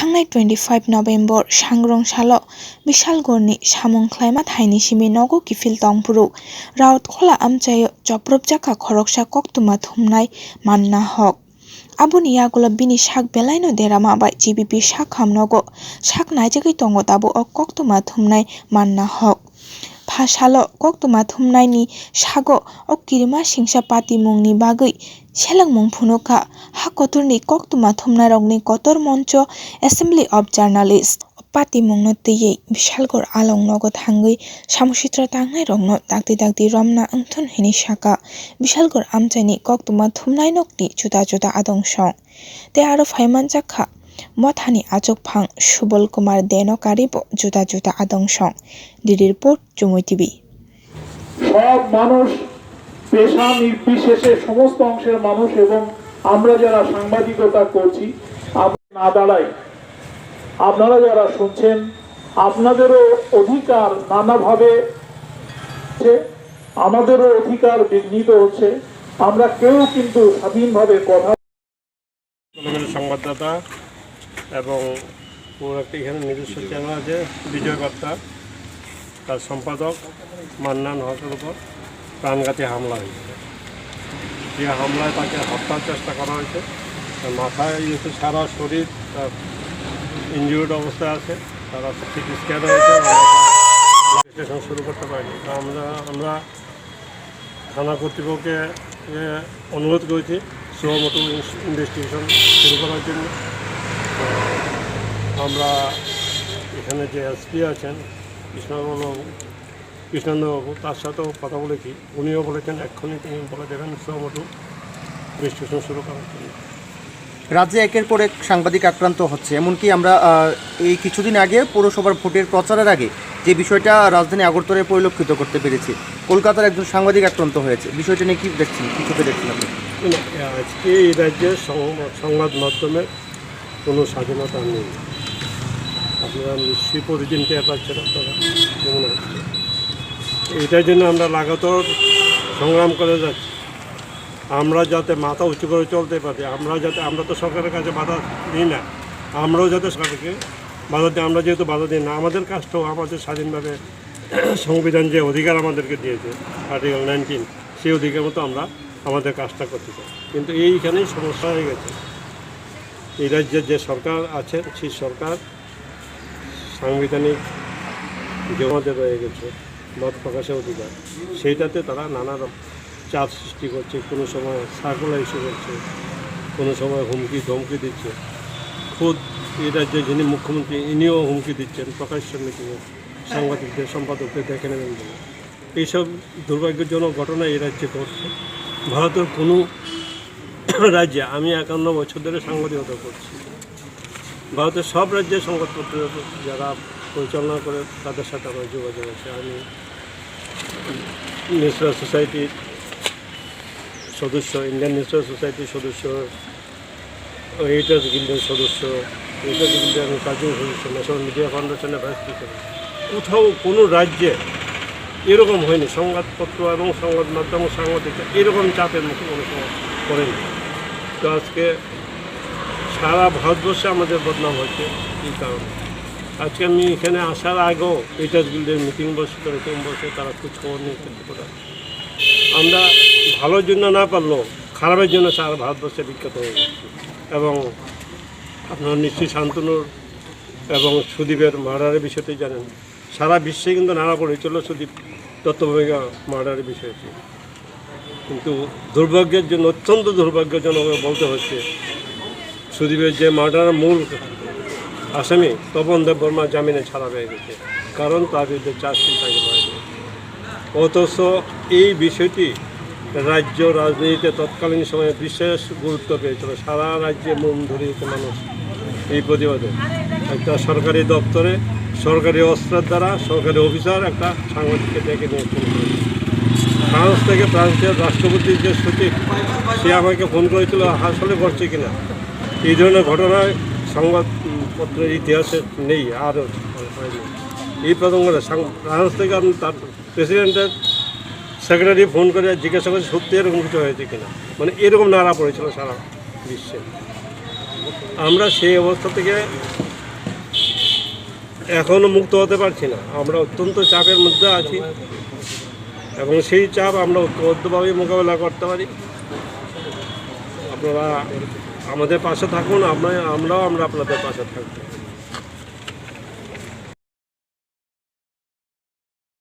थांनाय 25 नभेम्बर सांग्रं सालो बिशालगढ़नि सामुंख्लायमा थाइनि सिमी नगो किफिल तंपुरु राउत खोला आमचायो चप्रबजाखा खरकसा कोक्तुमा थुमनाय मानना हक आबुनि यागुला बिनि साक बेलायनो देरामा बाय जीबीपी साक हामनगो साक नाइजगै तंगो ताबु अ कोक्तुमा थुमनाय मानना हक फासालो कोक्तुमा थुमनायनि सागो अ किरिमा सिंसा पाति मुंनि बागै सेलां मुं फुनुका हा कतुरनि कोक्तुमा थुमनाय रगनि कतर मंच एसेम्बली अफ जार्नालिस्ट पाति मुंनो तैयै बिशालगढ़ आलं नगो थांगै सामुसित्रा तांनाय रगनो दागति दागति रमना अंथुन हिनि साका बिशालगढ़ आमचाइनि कोक्तुमा थुमनाय नकनि जुदा जुदा आदंसं ते आरो फाइमान जाखा मथानी आजक फां सुबल कुमार देनो कारिबो जुदा जुदा आदंसं दि रिपोर्ट जुमुई टीवी सब मानुष पेशा निर्विशेषे समस्त अंशेर मानुष एवं আমরা যারা সাংবাদিকতা করছি না দাঁড়াই আপনারা যারা শুনছেন আপনাদেরও অধিকার নানাভাবে আমাদেরও অধিকার বিঘ্নিত হচ্ছে আমরা কেউ কিন্তু স্বাধীনভাবে কথা সংবাদদাতা এবং একটা এখানে নিজস্ব চ্যানেল আছে বিজয়কর্তা তার সম্পাদক মান্নান হকের উপর প্রাণঘাতী হামলা হয়েছে যে হামলায় তাকে হত্যার চেষ্টা করা হয়েছে মাথায় সারা শরীর তার ইনজিউর্ড অবস্থায় আছে তারা সিটি স্ক্যান হয়েছে ইনভেস্টিগেশন শুরু করতে পারিনি আমরা থানা কর্তৃপক্ষকে অনুরোধ করেছি সুমোটো ইনভেস্টিগেশন শুরু করার জন্য আমরা এখানে যে এসপি আছেন কৃষ্ণেন্দ্রবাবু তার সাথেও কথা বলেছি উনিও বলেছেন এক্ষুনি তিনি বলে দেবেন সুমোটো ইনভেস্টিগেশন শুরু করার জন্য। রাজ্যে একের পর এক সাংবাদিক আক্রান্ত হচ্ছে, এমনকি আমরা এই কিছুদিন আগে পৌরসভার ভোটের প্রচারের আগে যে বিষয়টা রাজধানী আগরতলায় পরিলক্ষিত করতে পেরেছি, কলকাতার একজন সাংবাদিক আক্রান্ত হয়েছে, বিষয়টা নিয়ে কি দেখছেন, কি চোখে দেখছেন আপনি? আজকে এই রাজ্যে সংবাদ মাধ্যমের কোনো স্বাধীনতা নেই, আপনারা নিশ্চয়ই প্রতিদিন টের পাচ্ছেন আপনারা কেমন হচ্ছে। এটার জন্য আমরা লাগাতার সংগ্রাম করে যাচ্ছি, আমরা যাতে মাথা উঁচু করে চলতে পারি, আমরা তো সরকারের কাছে বাধা দিই না, আমরাও যাতে সরকারকে বাধা দিই, আমরা যেহেতু বাধা দিই না, আমাদের কাজটাও আমাদের স্বাধীনভাবে সংবিধান যে অধিকার আমাদেরকে দিয়েছে আর্টিকেল 19 সেই অধিকার মতো আমরা আমাদের কাজটা করতে চাই। কিন্তু এইখানেই সমস্যা হয়ে গেছে, এই রাজ্যের যে সরকার আছে সেই সরকার সাংবিধানিক যে আমাদের রয়ে গেছে মত প্রকাশের অধিকার, সেইটাতে তারা নানা চাপ সৃষ্টি করছে, কোনো সময় সার্কুলার ইস্যু করছে, কোনো সময় হুমকি ধমকি দিচ্ছে। খোদ এই রাজ্যে যিনি মুখ্যমন্ত্রী ইনিও হুমকি দিচ্ছেন প্রকাশ্য মিটিংয়ে সাংবাদিকদের সম্পাদকদের দেখে নেবেন বলে। এইসব দুর্ভাগ্যজনক ঘটনা এই রাজ্যে ঘটছে। ভারতের কোনো রাজ্যে আমি 51 বছর ধরে সাংবাদিকতা করছি, ভারতের সব রাজ্যের সংবাদপত্র যারা পরিচালনা করে তাদের সাথে আমার যোগাযোগ আছে। আমি ন্যাশনাল সোসাইটির সদস্য, ইন্ডিয়ান ন্যাশনাল সোসাইটির সদস্য, এডিটার্স গিল্ডের সদস্য, এডিটার্স গিল্ডের আমি কাজের সদস্য, ন্যাশনাল মিডিয়া ফাউন্ডেশনের ভাইস প্রেসিডেন্ট। কোথাও কোনো রাজ্যে এরকম হয়নি, সংবাদপত্র এবং সংবাদ মাধ্যম সাংবাদিকতা এরকম চাপের মুখে কোনো সময় করেনি। তো আজকে সারা ভারতবর্ষে আমাদের বদনাম হচ্ছে এই কারণে। আজকে আমি এখানে আসার আগেও এডিটার্স গিল্ডের মিটিং বসে তারা খোঁজখবর নিয়ে কোথায় আমরা ভালোর জন্য না পারলেও খারাপের জন্য সারা ভারতবর্ষে বিখ্যাত হয়ে যাচ্ছে। এবং আপনারা নিশ্চয়ই শান্তনুর এবং সুদীপের মার্ডারের বিষয়টি জানেন, সারা বিশ্বে কিন্তু নাড়া পড়েছিল সুদীপ দত্তভূমিকা মার্ডারের বিষয়টি। কিন্তু দুর্ভাগ্যের জন্য, অত্যন্ত দুর্ভাগ্যজনক বলতে হচ্ছে, সুদীপের যে মার্ডারের মূল আসামি তপন দেববর্মা জামিনে ছাড়া হয়ে গেছে, কারণ তার বিরুদ্ধে চার্জশিট থাকে হয়নি। অথচ এই বিষয়টি রাজ্য রাজনীতিতে তৎকালীন সময়ে বিশেষ গুরুত্ব পেয়েছিল। সারা রাজ্যে মন ধরিয়েছে মানুষ এই প্রতিবাদে। একটা সরকারি দপ্তরে সরকারি অস্ত্রের দ্বারা সরকারি অফিসার একটা সাংবাদিককে ডেকে নিয়ে ফোন করেছে ফ্রান্সের রাষ্ট্রপতির যে সচিব, সে আমাকে ফোন করেছিল আসলে ঘটছে কিনা। এই ধরনের ঘটনায় সংবাদপত্রের ইতিহাসে নেই, আর হয়নি। এই প্রসঙ্গে ফ্রান্স থেকে আপনি তার প্রেসিডেন্টের সেক্রেটারি ফোন করে জিজ্ঞাসা করছে সত্যি এরকম কিছু হয়েছে কিনা, মানে এরকম নাড়া পড়েছিল সারা বিশ্বে। আমরা সেই অবস্থা থেকে এখনও মুক্ত হতে পারছি না। আমরা অত্যন্ত চাপের মধ্যে আছি এবং সেই চাপ আমরা ঐক্যবদ্ধভাবেই মোকাবেলা করতে পারি। আপনারা আমাদের পাশে থাকুন, আমরাও আপনাদের পাশে থাকবো।